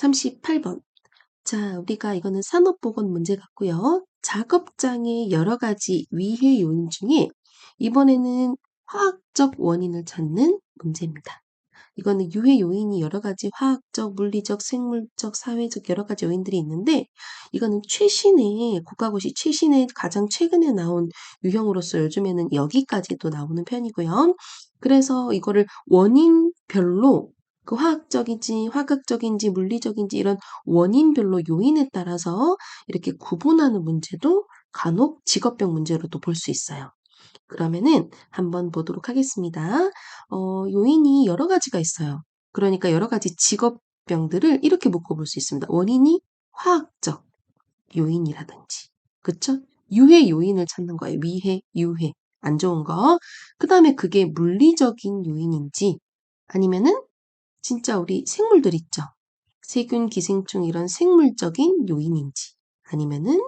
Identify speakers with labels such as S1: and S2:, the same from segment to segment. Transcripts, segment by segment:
S1: 38번. 자, 우리가 이거는 산업보건 문제 같고요. 작업장의 여러 가지 위해 요인 중에 이번에는 화학적 원인을 찾는 문제입니다. 이거는 유해 요인이 여러 가지 화학적, 물리적, 생물적, 사회적 여러 가지 요인들이 있는데 이거는 최신의 국가고시 최신의 가장 최근에 나온 유형으로서 요즘에는 여기까지도 나오는 편이고요. 그래서 이거를 원인별로 그 화학적인지 화학적인지 물리적인지 이런 원인별로 요인에 따라서 이렇게 구분하는 문제도 간혹 직업병 문제로도 볼 수 있어요. 그러면은 한번 보도록 하겠습니다. 요인이 여러 가지가 있어요. 그러니까 여러 가지 직업병들을 이렇게 묶어볼 수 있습니다. 원인이 화학적 요인이라든지, 그쵸? 유해 요인을 찾는 거예요. 위해, 유해, 안 좋은 거. 그 다음에 그게 물리적인 요인인지 아니면은 진짜 우리 생물들 있죠? 세균, 기생충 이런 생물적인 요인인지 아니면은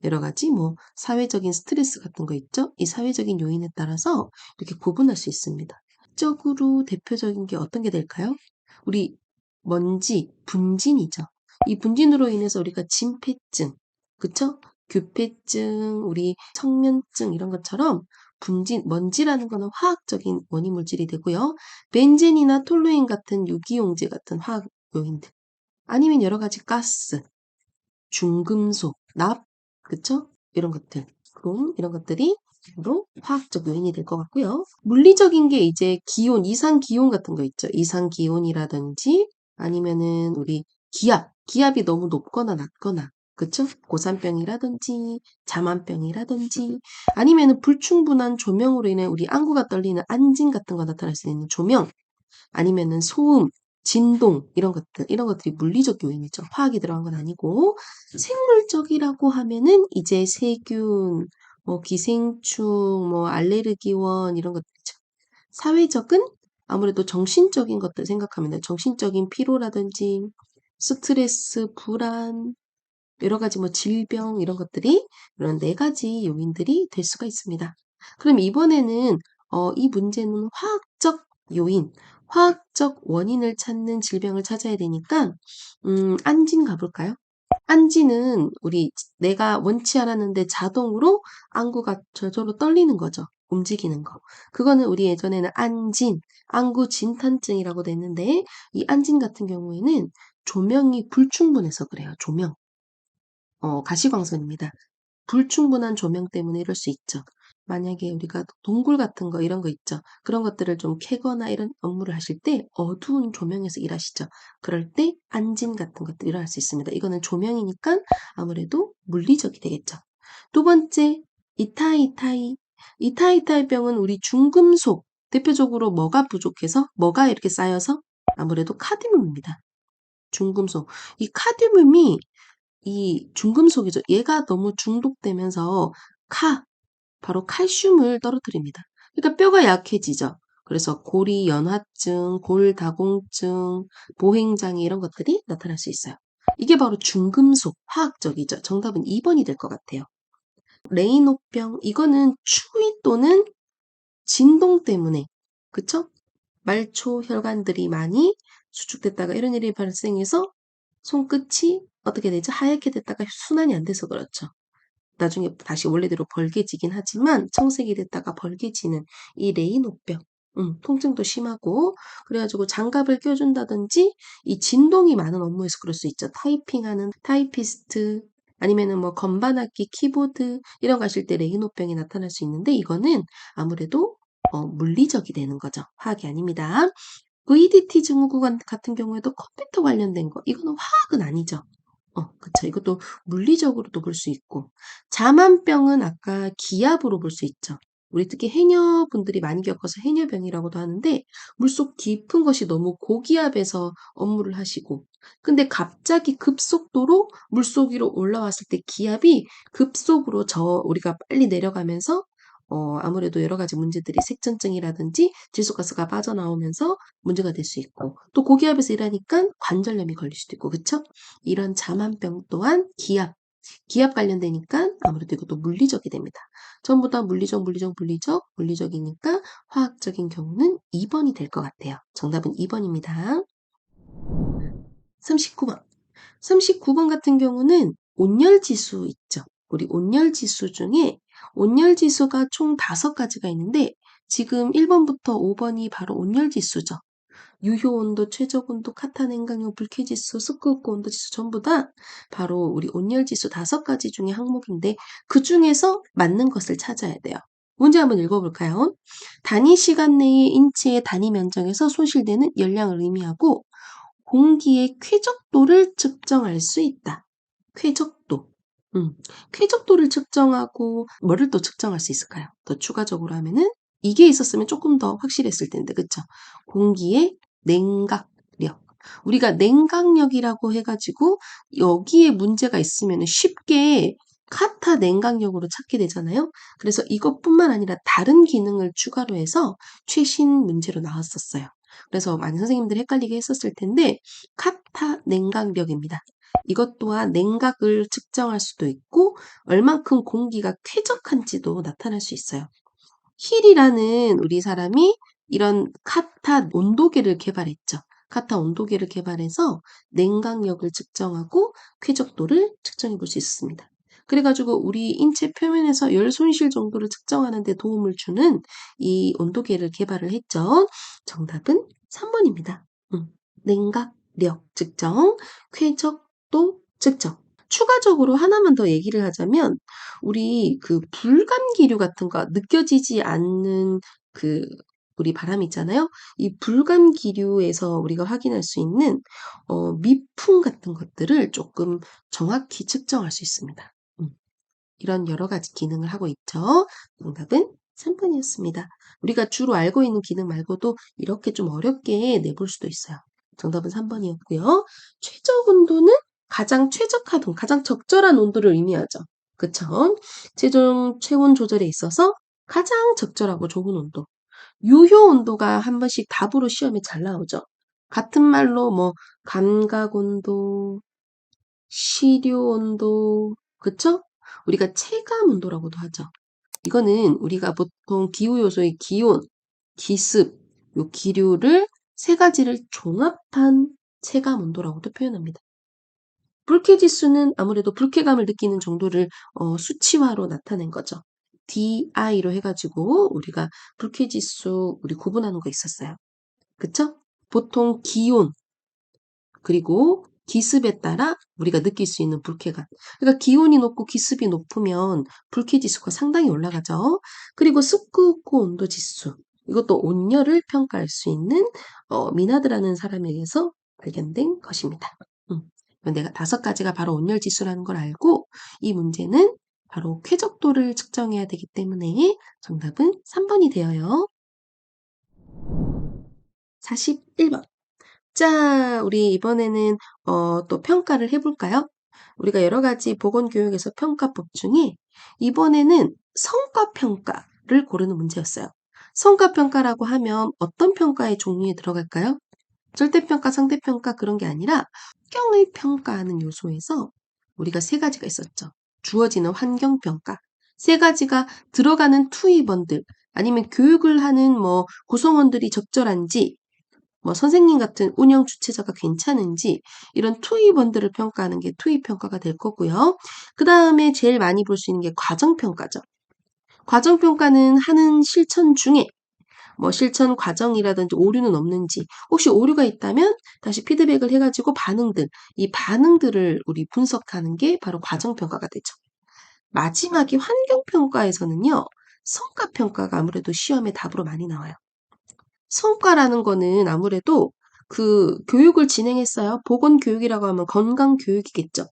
S1: 여러 가지 뭐 사회적인 스트레스 같은 거 있죠? 이 사회적인 요인에 따라서 이렇게 구분할 수 있습니다. 적으로 대표적인 게 어떤 게 될까요? 우리 먼지, 분진이죠. 이 분진으로 인해서 우리가 진폐증, 그쵸? 규폐증, 우리 청면증 이런 것처럼 분진, 먼지라는 거는 화학적인 원인 물질이 되고요. 벤젠이나 톨루인 같은 유기용제 같은 화학 요인들. 아니면 여러 가지 가스, 중금속, 납, 그쵸? 이런 것들, 그럼 이런 것들이 바로 화학적 요인이 될 것 같고요. 물리적인 게 이제 기온, 이상 기온 같은 거 있죠. 이상 기온이라든지 아니면은 우리 기압이 너무 높거나 낮거나, 그쵸? 고산병이라든지 자만병이라든지 아니면은 불충분한 조명으로 인해 우리 안구가 떨리는 안진 같은 거 나타날 수 있는 조명, 아니면은 소음, 진동 이런 것들이 물리적 요인이죠. 화학이 들어간 건 아니고 생물적이라고 하면은 이제 세균, 뭐 기생충, 뭐 알레르기원 이런 것들이죠. 사회적은 아무래도 정신적인 것들 생각하면 돼요. 정신적인 피로라든지 스트레스, 불안, 여러 가지 뭐 질병 이런 것들이 이런 네 가지 요인들이 될 수가 있습니다. 그럼 이번에는 이 문제는 화학적 요인, 화학적 원인을 찾는 질병을 찾아야 되니까 안진 가볼까요? 안진은 우리 내가 원치 않았는데 자동으로 안구가 저절로 떨리는 거죠. 움직이는 거. 그거는 우리 예전에는 안진, 안구 진탄증이라고 됐는데 이 안진 같은 경우에는 조명이 불충분해서 그래요. 조명. 가시광선입니다. 불충분한 조명 때문에 이럴 수 있죠. 만약에 우리가 동굴 같은 거 이런 거 있죠. 그런 것들을 좀 캐거나 이런 업무를 하실 때 어두운 조명에서 일하시죠. 그럴 때 안진 같은 것도 일어날 수 있습니다. 이거는 조명이니까 아무래도 물리적이 되겠죠. 두 번째, 이타이타이. 이타이타이 병은 우리 중금속, 대표적으로 뭐가 부족해서, 뭐가 이렇게 쌓여서? 아무래도 카드뮴입니다. 중금속. 이 카드뮴이 이 중금속이죠. 얘가 너무 중독되면서 바로 칼슘을 떨어뜨립니다. 그러니까 뼈가 약해지죠. 그래서 고리 연화증, 골다공증, 보행장애 이런 것들이 나타날 수 있어요. 이게 바로 중금속, 화학적이죠. 정답은 2번이 될 것 같아요. 레이노병, 이거는 추위 또는 진동 때문에, 그쵸? 말초 혈관들이 많이 수축됐다가 이런 일이 발생해서 손끝이 어떻게 되죠? 하얗게 됐다가 순환이 안 돼서 그렇죠. 나중에 다시 원래대로 벌게지긴 하지만 청색이 됐다가 벌게지는 이 레이노병. 통증도 심하고 그래가지고 장갑을 껴준다든지 이 진동이 많은 업무에서 그럴 수 있죠. 타이핑하는 타이피스트 아니면은 뭐 건반악기 키보드 이런 거 하실 때 레이노병이 나타날 수 있는데 이거는 아무래도 물리적이 되는 거죠. 화학이 아닙니다. VDT 증후군 같은 경우에도 컴퓨터 관련된 거 이거는 화학은 아니죠. 그쵸. 이것도 물리적으로도 볼 수 있고. 자만병은 아까 기압으로 볼 수 있죠. 우리 특히 해녀분들이 많이 겪어서 해녀병이라고도 하는데, 물속 깊은 것이 너무 고기압에서 업무를 하시고, 근데 갑자기 급속도로 물속 위로 올라왔을 때 기압이 급속으로 우리가 빨리 내려가면서, 아무래도 여러 가지 문제들이 색전증이라든지 질소가스가 빠져나오면서 문제가 될 수 있고, 또 고기압에서 일하니까 관절염이 걸릴 수도 있고, 그쵸? 이런 자만병 또한 기압 관련되니까 아무래도 이것도 물리적이 됩니다. 전부 다 물리적이니까 화학적인 경우는 2번이 될 것 같아요. 정답은 2번입니다. 39번. 39번 같은 경우는 온열지수 있죠. 우리 온열지수 중에 온열지수가 총 5가지가 있는데 지금 1번부터 5번이 바로 온열지수죠. 유효온도, 최저온도, 카타 냉각력, 불쾌지수, 습도흡고 온도지수 전부 다 바로 우리 온열지수 5가지 중에 항목인데 그 중에서 맞는 것을 찾아야 돼요. 문제 한번 읽어볼까요? 단위 시간 내에 인체의 단위 면적에서 손실되는 열량을 의미하고 공기의 쾌적도를 측정할 수 있다. 쾌적도. 쾌적도를 측정하고 뭐를 또 측정할 수 있을까요? 더 추가적으로 하면은 이게 있었으면 조금 더 확실했을 텐데, 그쵸? 공기의 냉각력. 우리가 냉각력이라고 해가지고 여기에 문제가 있으면 쉽게 카타 냉각력으로 찾게 되잖아요. 그래서 이것뿐만 아니라 다른 기능을 추가로 해서 최신 문제로 나왔었어요. 그래서 많은 선생님들이 헷갈리게 했었을 텐데 카타 냉각력입니다. 이것 또한 냉각을 측정할 수도 있고 얼만큼 공기가 쾌적한지도 나타날 수 있어요. 힐이라는 우리 사람이 이런 카타 온도계를 개발했죠. 카타 온도계를 개발해서 냉각력을 측정하고 쾌적도를 측정해 볼 수 있습니다. 그래가지고 우리 인체 표면에서 열 손실 정도를 측정하는 데 도움을 주는 이 온도계를 개발을 했죠. 정답은 3번입니다. 냉각력 측정, 쾌적도 측정. 추가적으로 하나만 더 얘기를 하자면 우리 그 불감기류 같은 거 느껴지지 않는 그 우리 바람 있잖아요. 이 불감기류에서 우리가 확인할 수 있는 미풍 같은 것들을 조금 정확히 측정할 수 있습니다. 이런 여러 가지 기능을 하고 있죠. 정답은 3번이었습니다. 우리가 주로 알고 있는 기능 말고도 이렇게 좀 어렵게 내볼 수도 있어요. 정답은 3번이었고요. 최적 온도는 가장 최적화된, 가장 적절한 온도를 의미하죠. 그쵸? 최종 체온 조절에 있어서 가장 적절하고 좋은 온도. 유효 온도가 한 번씩 답으로 시험에 잘 나오죠. 같은 말로 뭐 감각 온도, 시료 온도, 그쵸? 우리가 체감 온도라고도 하죠. 이거는 우리가 보통 기후 요소의 기온, 기습, 요 기류를 3가지를 종합한 체감 온도라고도 표현합니다. 불쾌 지수는 아무래도 불쾌감을 느끼는 정도를 수치화로 나타낸 거죠. DI로 해가지고 우리가 불쾌 지수 우리 구분하는 거 있었어요. 그쵸? 보통 기온 그리고 기습에 따라 우리가 느낄 수 있는 불쾌감. 그러니까 기온이 높고 기습이 높으면 불쾌 지수가 상당히 올라가죠. 그리고 습구 온도 지수. 이것도 온열을 평가할 수 있는 미나드라는 사람에 의해서 발견된 것입니다. 내가 5가지가 바로 온열 지수라는 걸 알고 이 문제는 바로 쾌적도를 측정해야 되기 때문에 정답은 3번이 되어요. 41번. 자, 우리 이번에는 또 평가를 해볼까요? 우리가 여러 가지 보건교육에서 평가법 중에 이번에는 성과평가를 고르는 문제였어요. 성과평가라고 하면 어떤 평가의 종류에 들어갈까요? 절대평가, 상대평가 그런 게 아니라 환경을 평가하는 요소에서 우리가 3가지가 있었죠. 주어지는 환경평가. 3가지가 들어가는 투입원들 아니면 교육을 하는 뭐 구성원들이 적절한지 뭐 선생님 같은 운영 주체자가 괜찮은지 이런 투입원들을 평가하는 게 투입평가가 될 거고요. 그 다음에 제일 많이 볼 수 있는 게 과정평가죠. 과정평가는 하는 실천 중에 뭐 실천 과정이라든지 오류는 없는지 혹시 오류가 있다면 다시 피드백을 해가지고 반응들 이 반응들을 우리 분석하는 게 바로 과정평가가 되죠. 마지막에 환경평가에서는요. 성과평가가 아무래도 시험에 답으로 많이 나와요. 성과라는 거는 아무래도 그 교육을 진행했어요. 보건교육이라고 하면 건강교육이겠죠.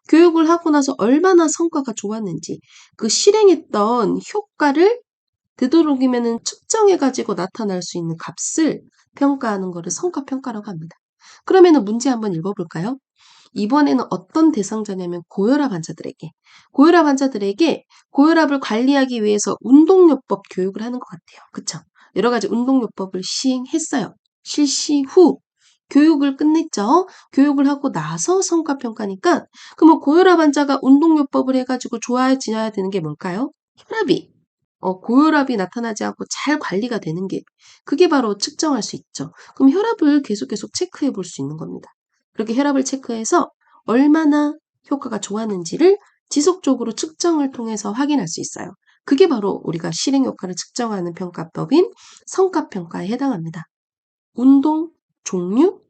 S1: 교육을 하고 나서 얼마나 성과가 좋았는지 그 실행했던 효과를 되도록이면은 측정해가지고 나타날 수 있는 값을 평가하는 거를 성과평가라고 합니다. 그러면은 문제 한번 읽어볼까요? 이번에는 어떤 대상자냐면 고혈압 환자들에게. 고혈압 환자들에게 고혈압을 관리하기 위해서 운동요법 교육을 하는 것 같아요. 그쵸? 여러 가지 운동요법을 시행했어요. 실시 후 교육을 끝냈죠. 교육을 하고 나서 성과평가니까 그러면 고혈압 환자가 운동요법을 해가지고 좋아지어야 되는 게 뭘까요? 혈압이 고혈압이 나타나지 않고 잘 관리가 되는 게 그게 바로 측정할 수 있죠. 그럼 혈압을 계속 체크해 볼 수 있는 겁니다. 그렇게 혈압을 체크해서 얼마나 효과가 좋았는지를 지속적으로 측정을 통해서 확인할 수 있어요. 그게 바로 우리가 실행 효과를 측정하는 평가법인 성과평가에 해당합니다. 운동 종류?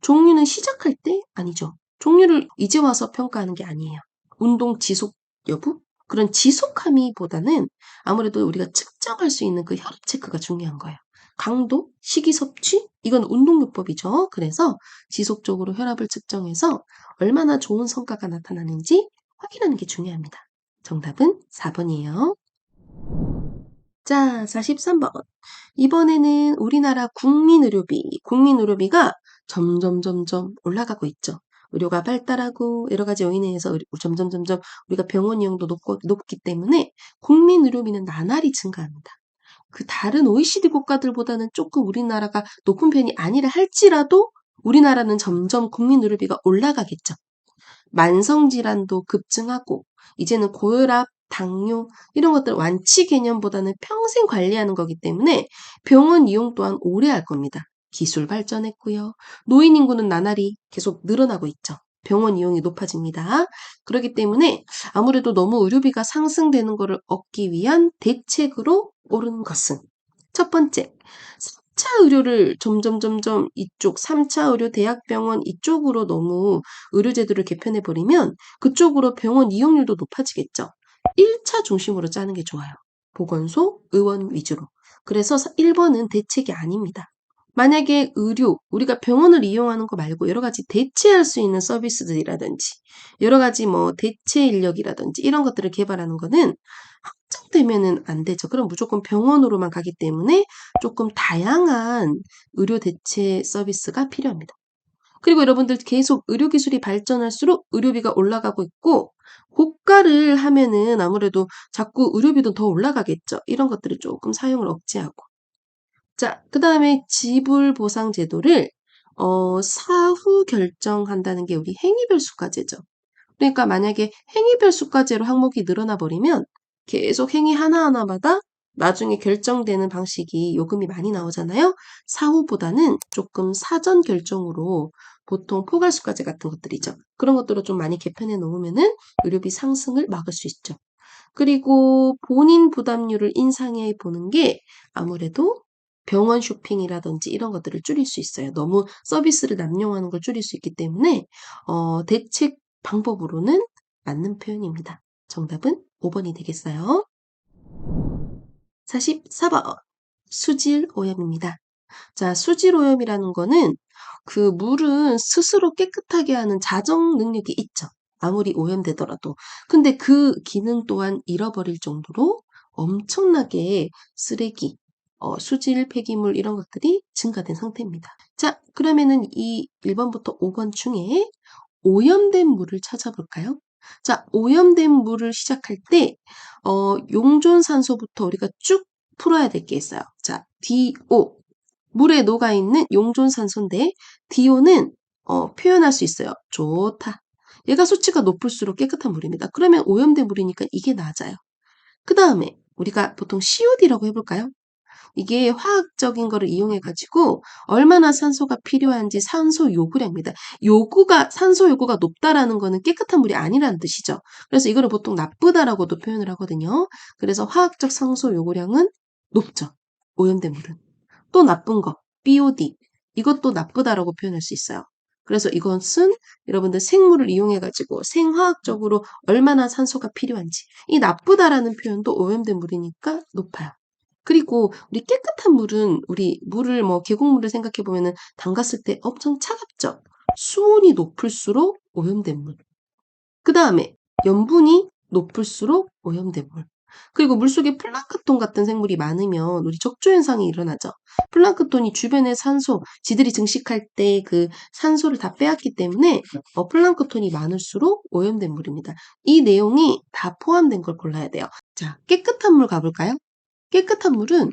S1: 종류는 시작할 때 아니죠. 종류를 이제 와서 평가하는 게 아니에요. 운동 지속 여부? 그런 지속함이보다는 아무래도 우리가 측정할 수 있는 그 혈압 체크가 중요한 거예요. 강도, 식이 섭취, 이건 운동요법이죠. 그래서 지속적으로 혈압을 측정해서 얼마나 좋은 성과가 나타나는지 확인하는 게 중요합니다. 정답은 4번이에요. 자, 43번. 이번에는 우리나라 국민의료비가 점점 올라가고 있죠. 의료가 발달하고 여러 가지 요인에 의해서 점점 우리가 병원 이용도 높기 때문에 국민의료비는 나날이 증가합니다. 그 다른 OECD 국가들보다는 조금 우리나라가 높은 편이 아니라 할지라도 우리나라는 점점 국민의료비가 올라가겠죠. 만성질환도 급증하고 이제는 고혈압, 당뇨 이런 것들 완치 개념보다는 평생 관리하는 거기 때문에 병원 이용 또한 오래 할 겁니다. 기술 발전했고요. 노인 인구는 나날이 계속 늘어나고 있죠. 병원 이용이 높아집니다. 그렇기 때문에 아무래도 너무 의료비가 상승되는 것을 얻기 위한 대책으로 옳은 것은 첫 번째, 3차 의료를 점점 이쪽 3차 의료 대학병원 이쪽으로 너무 의료제도를 개편해 버리면 그쪽으로 병원 이용률도 높아지겠죠. 1차 중심으로 짜는 게 좋아요. 보건소, 의원 위주로. 그래서 1번은 대책이 아닙니다. 만약에 우리가 병원을 이용하는 거 말고 여러 가지 대체할 수 있는 서비스들이라든지 여러 가지 뭐 대체 인력이라든지 이런 것들을 개발하는 거는 확정되면은 안 되죠. 그럼 무조건 병원으로만 가기 때문에 조금 다양한 의료 대체 서비스가 필요합니다. 그리고 여러분들 계속 의료기술이 발전할수록 의료비가 올라가고 있고 고가를 하면은 아무래도 자꾸 의료비도 더 올라가겠죠. 이런 것들을 조금 사용을 억제하고. 자, 그 다음에 지불보상 제도를 사후 결정한다는 게 우리 행위별 수가제죠. 그러니까 만약에 행위별 수가제로 항목이 늘어나 버리면 계속 행위 하나하나마다 나중에 결정되는 방식이 요금이 많이 나오잖아요. 사후보다는 조금 사전 결정으로 보통 포괄수가제 같은 것들이죠. 그런 것들을 좀 많이 개편해 놓으면은 의료비 상승을 막을 수 있죠. 그리고 본인 부담률을 인상해 보는 게 아무래도 병원 쇼핑이라든지 이런 것들을 줄일 수 있어요. 너무 서비스를 남용하는 걸 줄일 수 있기 때문에 대책 방법으로는 맞는 표현입니다. 정답은 5번이 되겠어요. 44번. 수질 오염입니다. 자, 수질 오염이라는 거는 그 물은 스스로 깨끗하게 하는 자정 능력이 있죠. 아무리 오염되더라도. 근데 그 기능 또한 잃어버릴 정도로 엄청나게 쓰레기, 수질 폐기물 이런 것들이 증가된 상태입니다. 자, 그러면은 이 1번부터 5번 중에 오염된 물을 찾아볼까요? 자, 오염된 물을 시작할 때 용존산소부터 우리가 쭉 풀어야 될 게 있어요. 자, DO. 물에 녹아있는 용존산소인데 DO는 표현할 수 있어요. 좋다. 얘가 수치가 높을수록 깨끗한 물입니다. 그러면 오염된 물이니까 이게 낮아요. 그 다음에 우리가 보통 COD라고 해볼까요? 이게 화학적인 거를 이용해 가지고 얼마나 산소가 필요한지 산소 요구량입니다. 산소 요구가 높다라는 거는 깨끗한 물이 아니라는 뜻이죠. 그래서 이거를 보통 나쁘다라고도 표현을 하거든요. 그래서 화학적 산소 요구량은 높죠. 오염된 물은. 또 나쁜 거, BOD. 이것도 나쁘다라고 표현할 수 있어요. 그래서 이것은 여러분들 생물을 이용해 가지고 생화학적으로 얼마나 산소가 필요한지. 이 나쁘다라는 표현도 오염된 물이니까 높아요. 그리고 우리 깨끗한 물은 우리 물을 계곡물을 생각해 보면은 담갔을 때 엄청 차갑죠. 수온이 높을수록 오염된 물. 그다음에 염분이 높을수록 오염된 물. 그리고 물속에 플랑크톤 같은 생물이 많으면 우리 적조 현상이 일어나죠. 플랑크톤이 주변의 산소, 지들이 증식할 때 그 산소를 다 빼앗기 때문에 플랑크톤이 많을수록 오염된 물입니다. 이 내용이 다 포함된 걸 골라야 돼요. 자, 깨끗한 물 가볼까요? 깨끗한 물은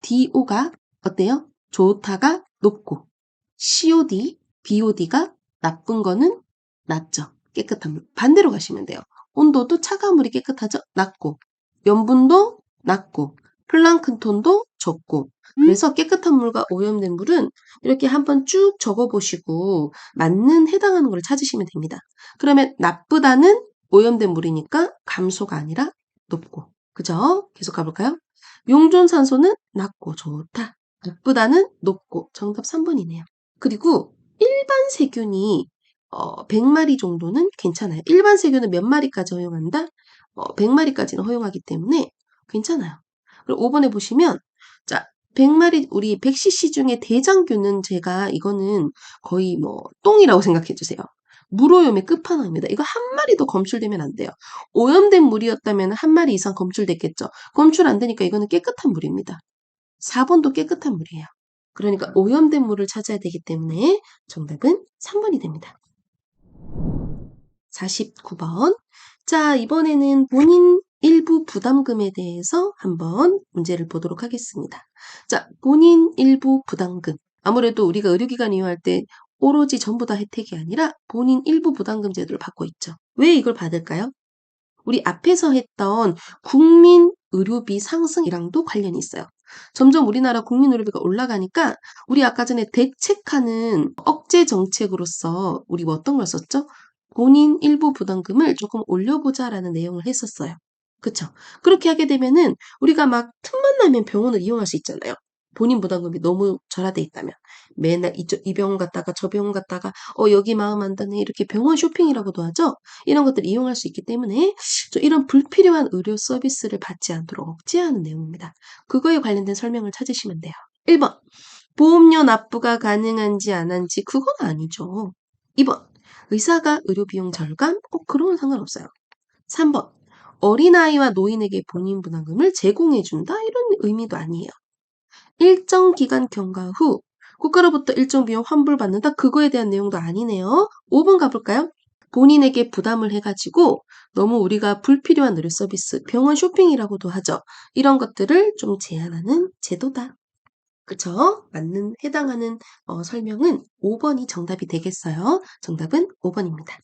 S1: DO가 어때요? 좋다가 높고 COD, BOD가 나쁜 거는 낮죠. 깨끗한 물. 반대로 가시면 돼요. 온도도 차가운 물이 깨끗하죠? 낮고 염분도 낮고 플랑크톤도 적고 그래서 깨끗한 물과 오염된 물은 이렇게 한번 쭉 적어보시고 맞는 해당하는 걸 찾으시면 됩니다. 그러면 나쁘다는 오염된 물이니까 감소가 아니라 높고. 그죠? 계속 가볼까요? 용존산소는 낮고 좋다. 나쁘다는 높고. 정답 3번이네요. 그리고 일반 세균이 100마리 정도는 괜찮아요. 일반 세균은 몇 마리까지 허용한다? 100마리까지는 허용하기 때문에 괜찮아요. 그리고 5번에 보시면 자 100마리 우리 100cc 중에 대장균은 제가 이거는 거의 뭐 똥이라고 생각해 주세요. 물오염의 끝판왕입니다. 이거 한 마리도 검출되면 안 돼요. 오염된 물이었다면 한 마리 이상 검출됐겠죠. 검출 안 되니까 이거는 깨끗한 물입니다. 4번도 깨끗한 물이에요. 그러니까 오염된 물을 찾아야 되기 때문에 정답은 3번이 됩니다. 49번. 자, 이번에는 본인 일부 부담금에 대해서 한번 문제를 보도록 하겠습니다. 자, 본인 일부 부담금. 아무래도 우리가 의료기관 이용할 때 오로지 전부 다 혜택이 아니라 본인 일부 부담금 제도를 받고 있죠. 왜 이걸 받을까요? 우리 앞에서 했던 국민 의료비 상승이랑도 관련이 있어요. 점점 우리나라 국민 의료비가 올라가니까 우리 아까 전에 대책하는 억제 정책으로서 우리 뭐 어떤 걸 썼죠? 본인 일부 부담금을 조금 올려보자라는 내용을 했었어요. 그쵸? 그렇게 하게 되면은 우리가 막 틈만 나면 병원을 이용할 수 있잖아요. 본인 부담금이 너무 절하돼 있다면. 맨날 이 병원 갔다가 저 병원 갔다가 여기 마음 안 드네 이렇게 병원 쇼핑이라고도 하죠. 이런 것들을 이용할 수 있기 때문에 이런 불필요한 의료 서비스를 받지 않도록 억제하는 내용입니다. 그거에 관련된 설명을 찾으시면 돼요. 1번 보험료 납부가 가능한지 안 한지 그건 아니죠. 2번 의사가 의료비용 절감? 그런 건 상관없어요. 3번 어린아이와 노인에게 본인 부담금을 제공해준다? 이런 의미도 아니에요. 일정 기간 경과 후 국가로부터 일정 비용 환불받는다? 그거에 대한 내용도 아니네요. 5번 가볼까요? 본인에게 부담을 해가지고 너무 우리가 불필요한 의료 서비스, 병원 쇼핑이라고도 하죠. 이런 것들을 좀 제한하는 제도다. 그쵸? 맞는 해당하는 설명은 5번이 정답이 되겠어요. 정답은 5번입니다.